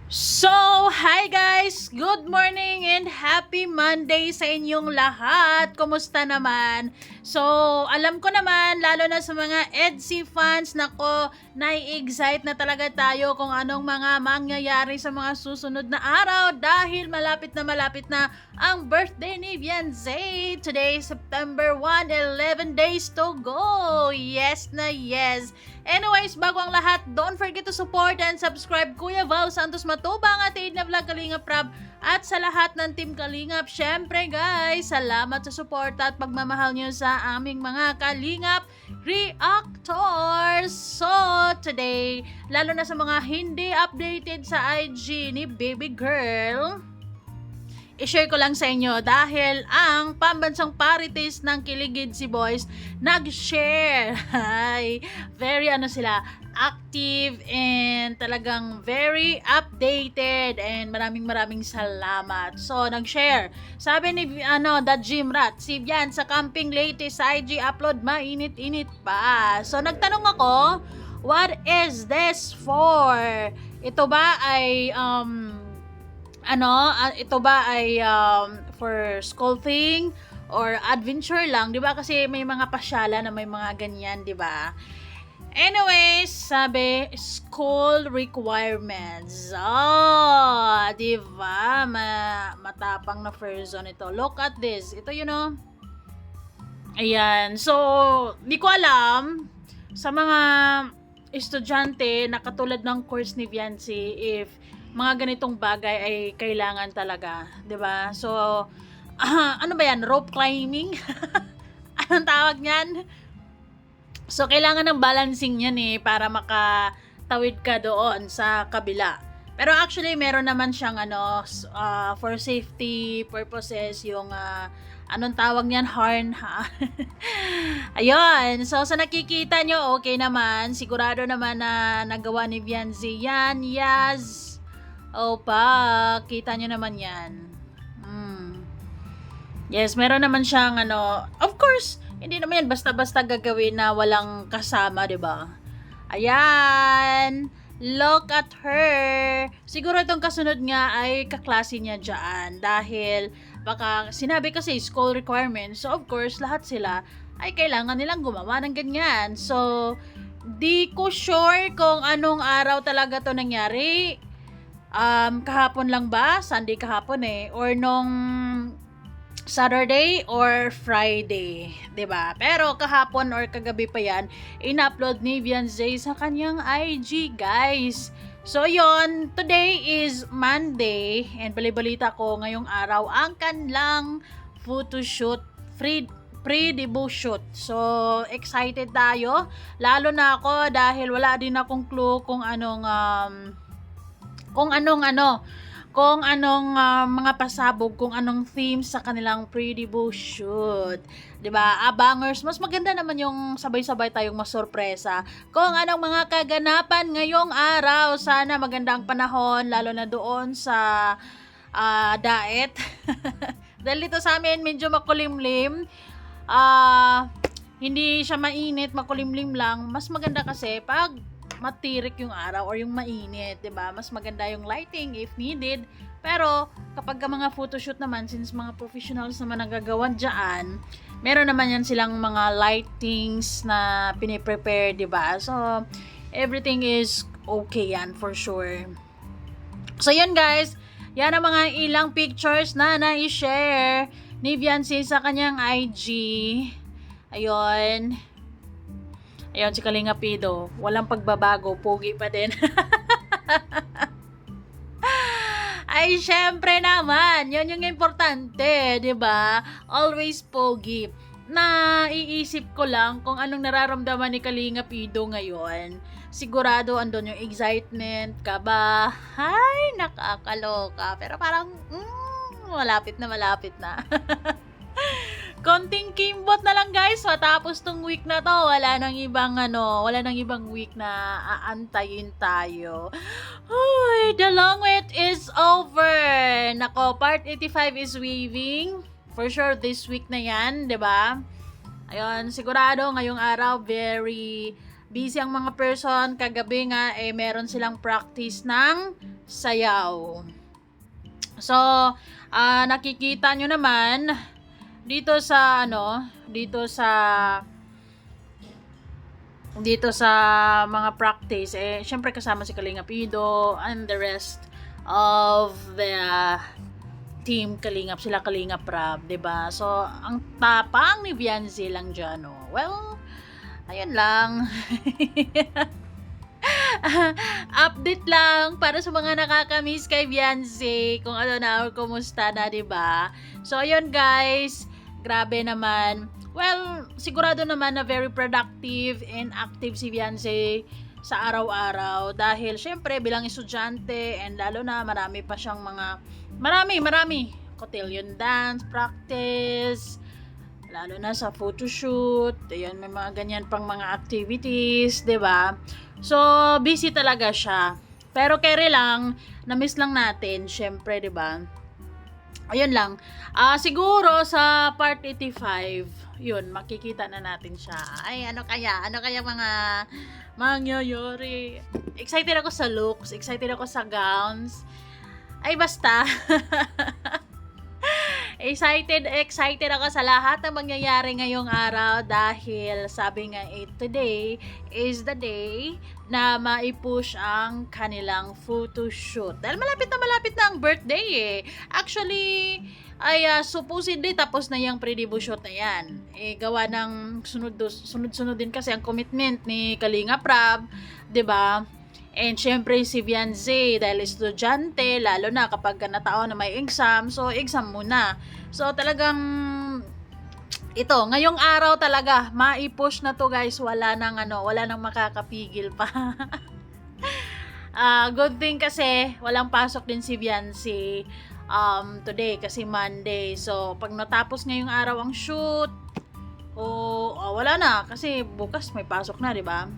So, hi guys! Good morning and happy Monday sa inyong lahat! Kumusta naman? So, alam ko naman, lalo na sa mga EDSI fans, nako, nai-excite na talaga tayo kung anong mga mangyayari sa mga susunod na araw dahil malapit na ang birthday ni Beyonce. Today, September 1, 11 days to go! Yes na yes! Anyways, bago ang lahat, don't forget to support and subscribe Kuya Val Santos Matubang at Aid na Vlog Kalingap Rab at sa lahat ng Team Kalingap. Syempre guys, salamat sa support at pagmamahal nyo sa aming mga Kalingap Reactors. So, today, lalo na sa mga hindi updated sa IG ni Baby Girl, i-share ko lang sa inyo dahil ang pambansang parities ng Kiligid si Boys nag-share. Ay, very sila, active and talagang very updated and maraming salamat. So, nag-share. Sabi ni The Gym Rat, si Bian sa camping latest sa IG upload, mainit-init pa. So, nagtanong ako, what is this for? Ito ba ay ito ba ay for school thing or adventure lang, 'di ba? Kasi may mga pasyala na may mga ganyan, 'di ba? Anyways, sabi school requirements. Oh, 'di ba? Matapang na person ito. Look at this. Ito Ayan. So, di ko alam sa mga estudyante na katulad ng course ni Viancy if mga ganitong bagay ay kailangan talaga, 'di ba? So, ano ba 'yan? Rope climbing? Anong tawag niyan? So, kailangan ng balancing 'yan para makatawid ka doon sa kabila. Pero actually, meron naman siyang for safety purposes yung anong tawag niyan? Horn. Ayun. So, sa nakikita nyo, okay naman. Sigurado naman na nagawa ni Viancy yan. Yes. Opa, kita nyo naman yan. Yes, meron naman siyang of course, hindi naman yan basta-basta gagawin na walang kasama, 'di ba? Ayan. Look at her. Siguro itong kasunod nga ay kaklase niya dyan dahil baka sinabi kasi school requirements. So of course, lahat sila ay kailangan nilang gumawa ng ganyan. So, di ko sure kung anong araw talaga to nangyari. Kahapon lang ba? Sunday kahapon or nung Saturday or Friday, 'di ba? Pero kahapon or kagabi pa 'yan, in-upload ni Beyonce sa kanyang IG, guys. So yon, today is Monday and balibalita ko ngayong araw ang kanlang photoshoot, pre-debut shoot. So, excited tayo. Lalo na ako dahil wala din akong clue kung anong mga pasabog, kung anong theme sa kanilang pre-debut shoot. 'Di ba? Abangers, mas maganda naman yung sabay-sabay tayong masorpresa kung anong mga kaganapan ngayong araw. Sana magandang panahon lalo na doon sa daet. Dahil dito sa amin medyo makulimlim. Hindi siya mainit, makulimlim lang. Mas maganda kasi pag matirik yung araw or yung mainit, 'di ba? Mas maganda yung lighting if needed. Pero kapag mga photoshoot naman, since mga professionals naman nagagawa diyan, meron naman yan silang mga lightings na piniprepare, 'di ba? So everything is okay yan for sure. So yun guys, yan ang mga ilang pictures na na-share ni Beyonce sa kanyang IG. Ayun. Ayun, si Kalinga Pido. Walang pagbabago. Pogi pa din. Ay, syempre naman. Yun yung importante, di ba? Always pogi. Naiisip ko lang kung anong nararamdaman ni Kalinga Pido ngayon. Sigurado andun yung excitement, kaba. Ay, nakakaloka. Pero parang, malapit na. Konting kimbot na lang guys, matapos tong week na to, wala nang ibang week na aantayin tayo. Uy, the long wait is over. Nako, part 85 is waving. For sure, this week na yan, 'di ba? Ayun, sigurado ngayong araw, very busy ang mga person. Kagabi nga, meron silang practice ng sayaw. So, nakikita nyo naman, dito sa, dito sa mga practice, syempre kasama si Kalinga Pido and the rest of the team Kalingap, sila Kalingap Rab, 'di ba? So, ang tapang ni Viancy lang diyan, oh. Well, ayun lang. Update lang para sa mga nakakamiss kay Viancy, kung ano na or kumusta na, 'di ba? So, ayun guys, grabe naman. Well, sigurado naman na very productive and active si Viancy sa araw-araw dahil syempre bilang estudyante and lalo na marami pa siyang mga marami cotillion dance practice, lalo na sa photoshoot, ayun, may mga ganyan pang mga activities, 'di ba? So busy talaga siya, pero kere lang na-miss lang natin syempre, 'di ba? Ayun lang. Siguro sa part 85, yun, makikita na natin siya. Ay, ano kaya mga mangyayari. Excited ako sa looks, excited ako sa gowns. Ay, basta. Excited ako sa lahat ng mangyayari ngayong araw dahil sabi nga today is the day na maipush ang kanilang photoshoot. Dahil malapit na ang birthday Actually, ay supposedly tapos na yung pre-debut shoot na yan. Gawa ng sunod-sunod din kasi ang commitment ni Kalinga Prab, 'di ba? And syempre si Viancy dahil estudyante, lalo na kapag nataon na may exam, so exam muna. So talagang ito, ngayong araw talaga mai-push na to guys, wala nang makakapigil pa. Good thing kasi walang pasok din si Viancy today kasi Monday. So pag natapos ngayong araw ang shoot, wala na kasi bukas may pasok na, 'di ba?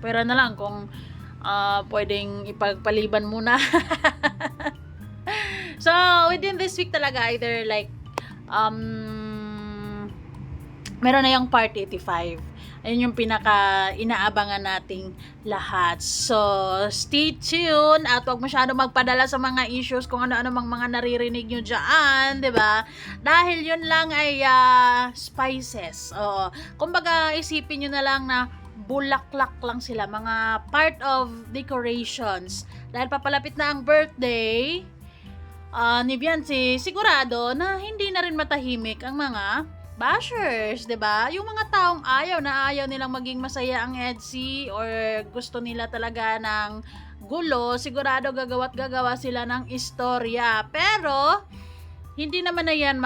Pero na lang kung pwedeng ipagpaliban muna. So, within this week talaga, either like, meron na yung part 85. Ayun yung pinaka inaabangan nating lahat. So, stay tuned at huwag masyado magpadala sa mga issues kung ano-ano mga naririnig nyo dyan, 'di ba? Dahil yun lang ay spices. Kumbaga, isipin nyo na lang na bulaklak lang sila, mga part of decorations. Dahil papalapit na ang birthday ni Viancy, sigurado na hindi na rin matahimik ang mga bashers, 'di ba? Yung mga taong ayaw nilang maging masaya ang EDSI or gusto nila talaga ng gulo, sigurado gagawa sila ng istorya. Pero hindi naman na yan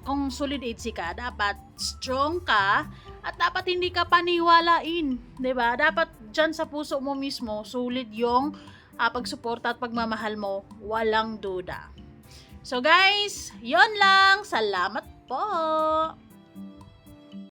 kung solid EDSI ka, dapat strong ka at dapat hindi ka paniwalain, 'di ba? Dapat diyan sa puso mo mismo solid yung pagsuporta at pagmamahal mo, walang duda. So guys, yon lang. Salamat po.